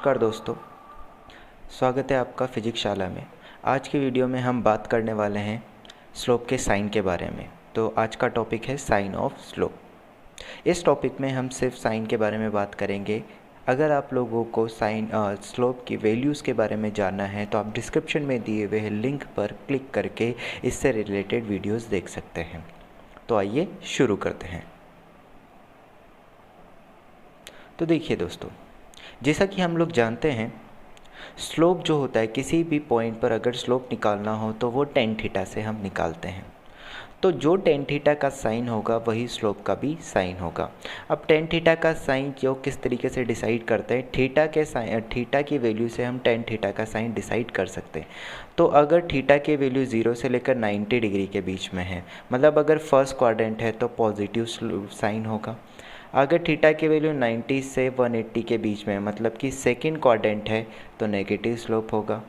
नमस्कार दोस्तों, स्वागत है आपका फिजिक्स शाला में। आज की वीडियो में हम बात करने वाले हैं स्लोप के साइन के बारे में। तो आज का टॉपिक है साइन ऑफ स्लोप। इस टॉपिक में हम सिर्फ साइन के बारे में बात करेंगे। अगर आप लोगों को स्लोप की वैल्यूज़ के बारे में जानना है तो आप डिस्क्रिप्शन में दिए हुए लिंक पर क्लिक करके इससे रिलेटेड वीडियोज़ देख सकते हैं। तो आइए शुरू करते हैं। तो देखिए दोस्तों, जैसा कि हम लोग जानते हैं, स्लोप जो होता है, किसी भी पॉइंट पर अगर स्लोप निकालना हो तो वो टेन थीटा से हम निकालते हैं। तो जो टेन थीटा का साइन होगा वही स्लोप का भी साइन होगा। अब टेन थीटा का साइन जो किस तरीके से डिसाइड करते हैं, थीटा की वैल्यू से हम टेन थीटा का साइन डिसाइड कर सकते हैं। तो अगर थीटा की वैल्यू 0 से लेकर 90 डिग्री के बीच में है, मतलब अगर फर्स्ट क्वाड्रेंट है तो पॉजिटिव साइन होगा। अगर थीटा की वैल्यू 90 से 180 के बीच में है, मतलब कि सेकंड क्वाड्रेंट है, तो नेगेटिव स्लोप होगा।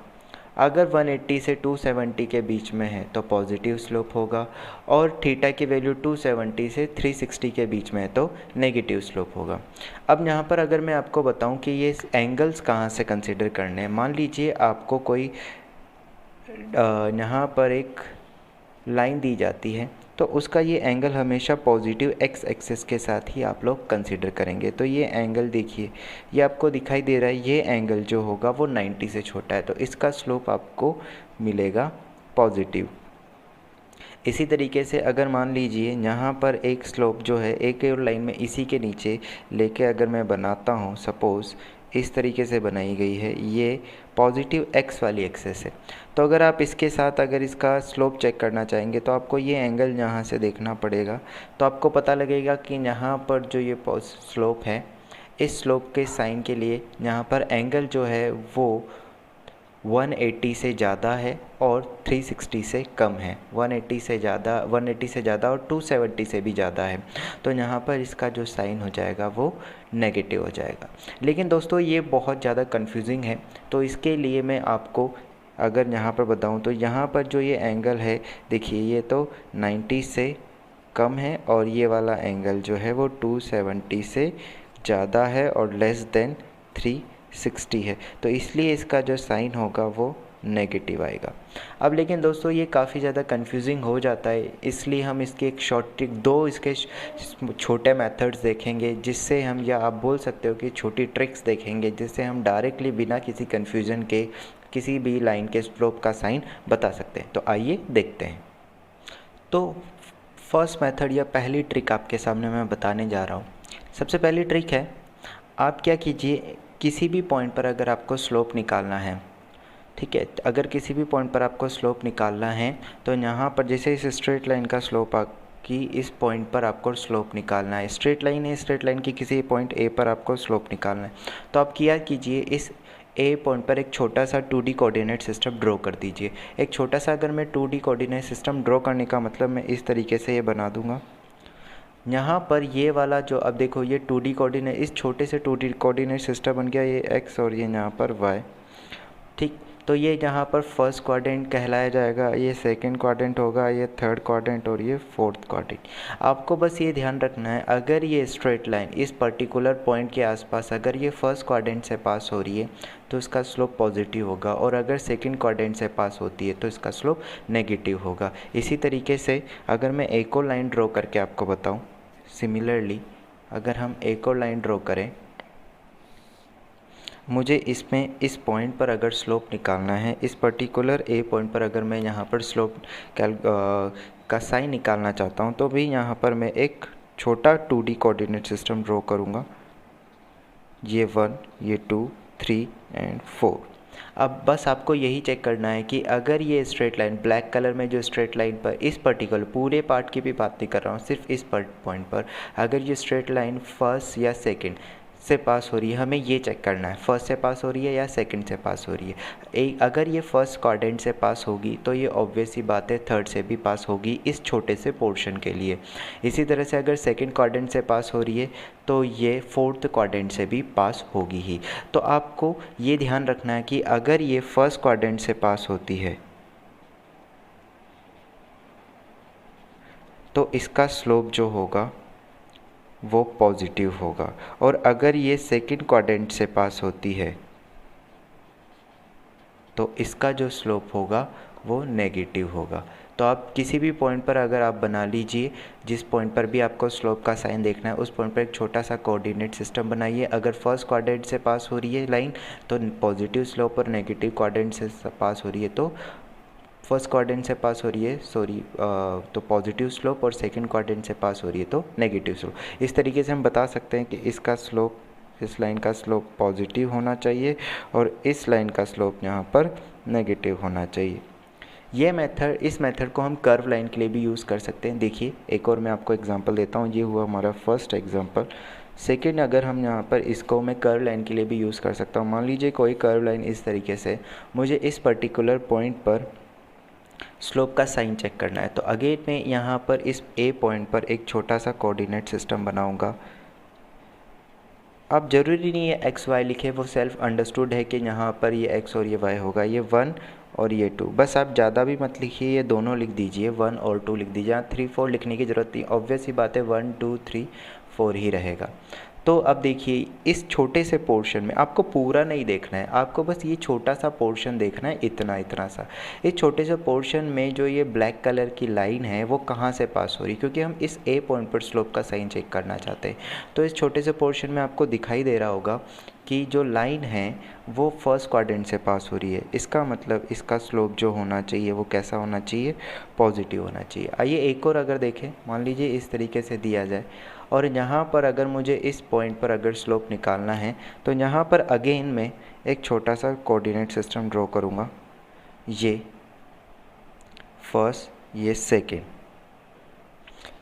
अगर 180 से 270 के बीच में है तो पॉजिटिव स्लोप होगा। और थीटा की वैल्यू 270 से 360 के बीच में है तो नेगेटिव स्लोप होगा। अब यहाँ पर अगर मैं आपको बताऊँ कि ये एंगल्स कहाँ से कंसिडर करने हैं, मान लीजिए आपको कोई यहाँ पर एक लाइन दी जाती है, तो उसका ये एंगल हमेशा पॉजिटिव एक्स एक्सिस के साथ ही आप लोग कंसिडर करेंगे। तो ये एंगल देखिए, ये आपको दिखाई दे रहा है, ये एंगल जो होगा वो 90 से छोटा है, तो इसका स्लोप आपको मिलेगा पॉजिटिव। इसी तरीके से अगर मान लीजिए यहाँ पर एक स्लोप जो है एक और लाइन में इसी के नीचे लेके अगर मैं बनाता हूँ, सपोज़ इस तरीके से बनाई गई है, ये पॉजिटिव एक्स वाली एक्सेस है। तो अगर आप इसके साथ अगर इसका स्लोप चेक करना चाहेंगे तो आपको ये एंगल यहाँ से देखना पड़ेगा। तो आपको पता लगेगा कि यहाँ पर जो ये स्लोप है, इस स्लोप के साइन के लिए यहाँ पर एंगल जो है वो 180 से ज़्यादा है और 360 से कम है। 180 से ज़्यादा और 270 से भी ज़्यादा है, तो यहाँ पर इसका जो साइन हो जाएगा वो नेगेटिव हो जाएगा। लेकिन दोस्तों ये बहुत ज़्यादा कंफ्यूजिंग है, तो इसके लिए मैं आपको अगर यहाँ पर बताऊँ तो यहाँ पर जो ये एंगल है, देखिए ये तो 90 से कम है और ये वाला एंगल जो है वो 270 से ज़्यादा है और लेस देन 360 है, तो इसलिए इसका जो साइन होगा वो नेगेटिव आएगा। अब लेकिन दोस्तों ये काफ़ी ज़्यादा कंफ्यूजिंग हो जाता है, इसलिए हम इसकी एक शॉर्ट ट्रिक, दो इसके छोटे मेथड्स देखेंगे, जिससे हम, या आप बोल सकते हो कि छोटी ट्रिक्स देखेंगे, जिससे हम डायरेक्टली बिना किसी कन्फ्यूज़न के किसी भी लाइन के स्लोप का साइन बता सकते हैं। तो आइए देखते हैं। तो फर्स्ट मेथड या पहली ट्रिक आपके सामने मैं बताने जा रहा हूँ। सबसे पहली ट्रिक है, आप क्या कीजिए, किसी भी पॉइंट पर अगर आपको स्लोप निकालना है, ठीक है, अगर किसी भी पॉइंट पर आपको स्लोप निकालना है तो यहाँ पर जैसे इस स्ट्रेट लाइन का स्लोप कि इस पॉइंट पर आपको स्लोप निकालना है, स्ट्रेट लाइन है, स्ट्रेट लाइन की किसी पॉइंट ए पर आपको स्लोप निकालना है, तो आप क्या कीजिए, इस ए पॉइंट पर एक छोटा सा 2D कोऑर्डिनेट सिस्टम ड्रॉ कर दीजिए। एक छोटा सा, अगर मैं 2D कोऑर्डिनेट सिस्टम ड्रॉ करने का मतलब मैं इस तरीके से ये बना दूंगा। यहाँ पर ये वाला जो, अब देखो ये 2D कोऑर्डिनेट, इस छोटे से 2D कोऑर्डिनेट सिस्टम बन गया, ये x और ये यहाँ पर y, ठीक। तो ये यहाँ पर फर्स्ट क्वाड्रेंट कहलाया जाएगा, ये सेकंड क्वाड्रेंट होगा, ये थर्ड क्वाड्रेंट और ये फोर्थ क्वाड्रेंट। आपको बस ये ध्यान रखना है, अगर ये स्ट्रेट लाइन इस पर्टिकुलर पॉइंट के आसपास अगर ये फर्स्ट क्वाड्रेंट से पास हो रही है तो इसका स्लोप पॉजिटिव होगा, और अगर सेकंड क्वाड्रेंट से पास होती है तो इसका स्लोप नेगेटिव होगा। इसी तरीके से अगर मैं एक और लाइन ड्रॉ करके आपको बताऊँ, सिमिलरली अगर हम एक और लाइन ड्रॉ करें, मुझे इसमें इस पॉइंट पर अगर स्लोप निकालना है, इस पर्टिकुलर ए पॉइंट पर अगर मैं यहाँ पर स्लोप का साइन निकालना चाहता हूँ, तो भी यहाँ पर मैं एक छोटा 2D कोऑर्डिनेट सिस्टम ड्रॉ करूँगा, ये 1, ये 2, 3 एंड 4। अब बस आपको यही चेक करना है कि अगर ये स्ट्रेट लाइन, ब्लैक कलर में जो स्ट्रेट लाइन पर, इस पर्टिकुलर पूरे पार्ट की भी बात नहीं कर रहा हूँ, सिर्फ इस पॉइंट पर अगर ये स्ट्रेट लाइन फर्स्ट या सेकंड से पास हो रही है, हमें ये चेक करना है फर्स्ट से पास हो रही है या सेकंड से पास हो रही है। अगर ये फर्स्ट क्वाड्रेंट से पास होगी तो ये ऑब्वियस सी बात है थर्ड से भी पास होगी इस छोटे से पोर्शन के लिए। इसी तरह से अगर सेकंड क्वाड्रेंट से पास हो रही है तो ये फोर्थ क्वाड्रेंट से भी पास होगी ही। तो आपको ये ध्यान रखना है कि अगर ये फर्स्ट क्वाड्रेंट से पास होती है तो इसका स्लोप जो होगा वो पॉजिटिव होगा, और अगर ये सेकंड क्वाड्रेंट से पास होती है तो इसका जो स्लोप होगा वो नेगेटिव होगा। तो आप किसी भी पॉइंट पर अगर आप बना लीजिए, जिस पॉइंट पर भी आपको स्लोप का साइन देखना है उस पॉइंट पर एक छोटा सा कोऑर्डिनेट सिस्टम बनाइए। अगर फर्स्ट क्वाड्रेंट से पास हो रही है लाइन तो पॉजिटिव स्लोप, और नेगेटिव क्वाड्रेंट से पास हो रही है तो फर्स्ट क्वाड्रेंट से पास हो रही है तो पॉजिटिव स्लोप, और सेकंड क्वाड्रेंट से पास हो रही है तो नेगेटिव स्लोप। इस तरीके से हम बता सकते हैं कि इसका स्लोप, इस लाइन का स्लोप पॉजिटिव होना चाहिए और इस लाइन का स्लोप यहाँ पर नेगेटिव होना चाहिए। इस मेथड को हम कर्व लाइन के लिए भी यूज़ कर सकते हैं। देखिए एक और मैं आपको एग्जांपल देता हूँ। ये हुआ हमारा फर्स्ट एग्जांपल। सेकंड, अगर हम यहाँ पर इसको मैं कर्व लाइन के लिए भी यूज़ कर सकता हूँ। मान लीजिए कोई कर्व लाइन इस तरीके से, मुझे इस पर्टिकुलर पॉइंट पर स्लोप का साइन चेक करना है। तो अगेन मैं यहाँ पर इस ए पॉइंट पर एक छोटा सा कोऑर्डिनेट सिस्टम बनाऊँगा। अब ज़रूरी नहीं है एक्स वाई लिखे, वो सेल्फ अंडरस्टूड है कि यहाँ पर ये एक्स और ये वाई होगा, ये 1 और ये 2। बस आप ज़्यादा भी मत लिखिए, ये दोनों लिख दीजिए, 1 और 2 लिख दीजिए। यहाँ 3 4 लिखने की ज़रूरत नहीं, ऑब्वियस ही बात है 1 2 3 4 ही रहेगा। तो अब देखिए इस छोटे से पोर्शन में आपको पूरा नहीं देखना है, आपको बस ये छोटा सा पोर्शन देखना है, इतना सा। इस छोटे से पोर्शन में जो ये ब्लैक कलर की लाइन है वो कहाँ से पास हो रही है, क्योंकि हम इस ए पॉइंट पर स्लोप का साइन चेक करना चाहते हैं। तो इस छोटे से पोर्शन में आपको दिखाई दे रहा होगा कि जो लाइन है वो फर्स्ट क्वाड्रेंट से पास हो रही है। इसका मतलब इसका स्लोप जो होना चाहिए वो कैसा होना चाहिए, पॉजिटिव होना चाहिए। आइए एक और अगर देखें, मान लीजिए इस तरीके से दिया जाए और यहाँ पर अगर मुझे इस पॉइंट पर अगर स्लोप निकालना है तो यहाँ पर अगेन मैं एक छोटा सा कोऑर्डिनेट सिस्टम ड्रॉ करूँगा। ये फर्स्ट, ये सेकेंड,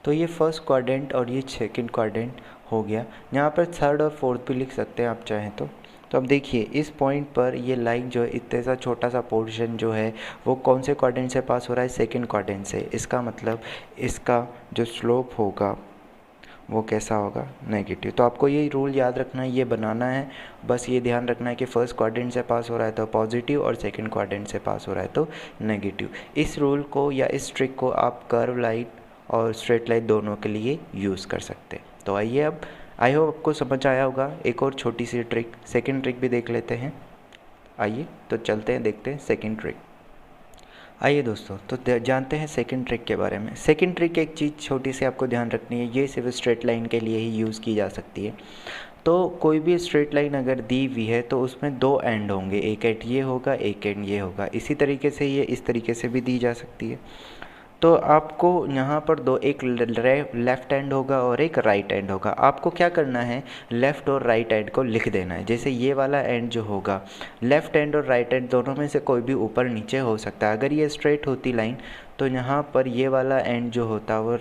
तो ये फर्स्ट क्वाड्रेंट और ये सेकेंड क्वाड्रेंट हो गया। यहाँ पर थर्ड और फोर्थ भी लिख सकते हैं आप चाहें तो। अब देखिए इस पॉइंट पर ये लाइन जो है, इतने सा छोटा सा पोर्शन जो है वो कौन से क्वाड्रेंट से पास हो रहा है, सेकंड क्वाड्रेंट से। इसका मतलब इसका जो स्लोप होगा वो कैसा होगा, नेगेटिव। तो आपको ये रूल याद रखना है, ये बनाना है, बस ये ध्यान रखना है कि फर्स्ट क्वाड्रेंट से पास हो रहा है तो पॉजिटिव और सेकंड क्वाड्रेंट से पास हो रहा है तो नेगेटिव। इस रूल को या इस ट्रिक को आप कर्व लाइन और स्ट्रेट लाइन दोनों के लिए यूज़ कर सकते हैं। तो आइए अब आई होप आपको समझ आया होगा। एक और छोटी सी ट्रिक, सेकंड ट्रिक भी देख लेते हैं। आइए तो चलते हैं, देखते हैं सेकंड ट्रिक। आइए दोस्तों तो जानते हैं सेकंड ट्रिक के बारे में। सेकंड ट्रिक एक चीज़ छोटी सी आपको ध्यान रखनी है, ये सिर्फ स्ट्रेट लाइन के लिए ही यूज़ की जा सकती है। तो कोई भी स्ट्रेट लाइन अगर दी हुई है तो उसमें दो एंड होंगे, एक एंड ये होगा, एक एंड ये होगा। इसी तरीके से ये इस तरीके से भी दी जा सकती है। तो आपको यहाँ पर दो, एक लेफ़्ट हैंड होगा और एक राइट हैंड होगा। आपको क्या करना है, लेफ़्ट और राइट हैंड को लिख देना है। जैसे ये वाला एंड जो होगा, लेफ़्ट हैंड और राइट हैंड दोनों में से कोई भी ऊपर नीचे हो सकता है। अगर ये स्ट्रेट होती लाइन तो यहाँ पर ये वाला एंड जो होता है वो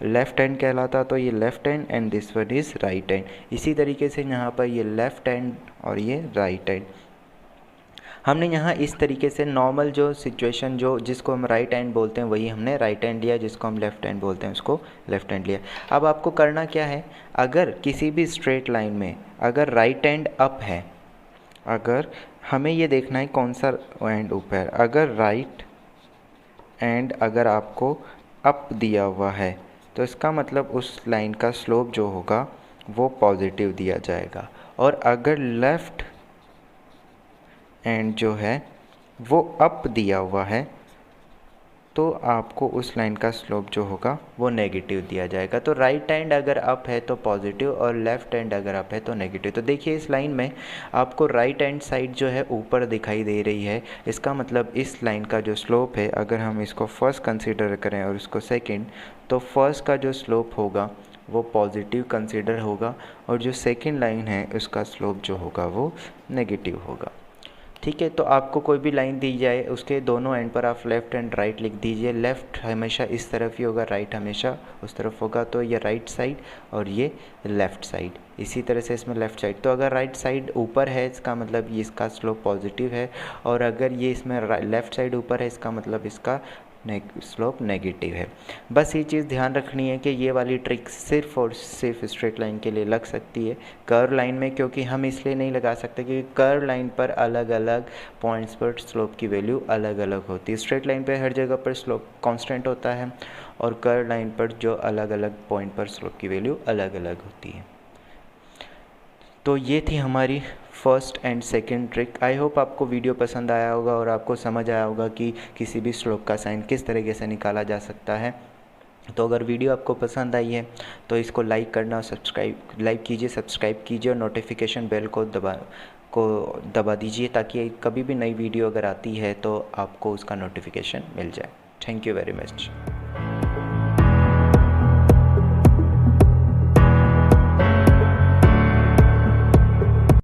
लेफ़्ट हैंड कहलाता, तो ये left hand and this one is right hand. इसी तरीके से यहाँ पर ये लेफ़्ट हैंड और ये राइट हैंड। हमने यहाँ इस तरीके से नॉर्मल जो सिचुएशन जो जिसको हम राइट हैंड बोलते हैं वही हमने राइट हैंड लिया, जिसको हम लेफ़्ट हैंड बोलते हैं उसको लेफ़्ट हैंड लिया। अब आपको करना क्या है, अगर किसी भी स्ट्रेट लाइन में अगर राइट हैंड अप है, अगर हमें ये देखना है कौन सा हैंड ऊपर है, अगर राइट हैंड अगर आपको अप दिया हुआ है तो इसका मतलब उस लाइन का स्लोप जो होगा वो पॉजिटिव दिया जाएगा। और अगर लेफ़्ट एंड जो है वो अप दिया हुआ है तो आपको उस लाइन का स्लोप जो होगा वो नेगेटिव दिया जाएगा। तो राइट हैंड अगर अप है तो पॉजिटिव और लेफ़्ट हैंड अगर अप है तो नेगेटिव। तो देखिए इस लाइन में आपको राइट हैंड साइड जो है ऊपर दिखाई दे रही है। इसका मतलब इस लाइन का जो स्लोप है, अगर हम इसको फर्स्ट कंसीडर करें और इसको सेकेंड, तो फर्स्ट का जो स्लोप होगा वो पॉजिटिव कंसीडर होगा और जो सेकेंड लाइन है उसका स्लोप जो होगा वो नेगेटिव होगा। ठीक है, तो आपको कोई भी लाइन दी जाए उसके दोनों एंड पर आप लेफ़्ट एंड राइट लिख दीजिए। लेफ़्ट हमेशा इस तरफ ही होगा, राइट हमेशा उस तरफ होगा। तो ये राइट साइड और ये लेफ़्ट साइड, इसी तरह से इसमें लेफ़्ट साइड। तो अगर राइट साइड ऊपर है इसका मतलब ये इसका स्लोप पॉजिटिव है, और अगर ये इसमें लेफ़्ट साइड ऊपर है इसका मतलब इसका स्लोप नेगेटिव है। बस ये चीज़ ध्यान रखनी है कि ये वाली ट्रिक सिर्फ और सिर्फ स्ट्रेट लाइन के लिए लग सकती है, कर्व लाइन में क्योंकि हम इसलिए नहीं लगा सकते क्योंकि कर्व लाइन पर अलग अलग पॉइंट्स पर स्लोप की वैल्यू अलग अलग होती है। स्ट्रेट लाइन पर हर जगह पर स्लोप कांस्टेंट होता है और कर्व लाइन पर जो अलग अलग पॉइंट पर स्लोप की वैल्यू अलग अलग होती है। तो ये थी हमारी first and second trick. I hope आपको वीडियो पसंद आया होगा और आपको समझ आया होगा कि किसी भी श्लोक का साइन किस तरीके से निकाला जा सकता है। तो अगर वीडियो आपको पसंद आई है तो इसको लाइक करना और सब्सक्राइब कीजिए और नोटिफिकेशन बेल को दबा दीजिए, ताकि कभी भी नई वीडियो अगर आती है तो आपको उसका नोटिफिकेशन मिल जाए। Thank you very much.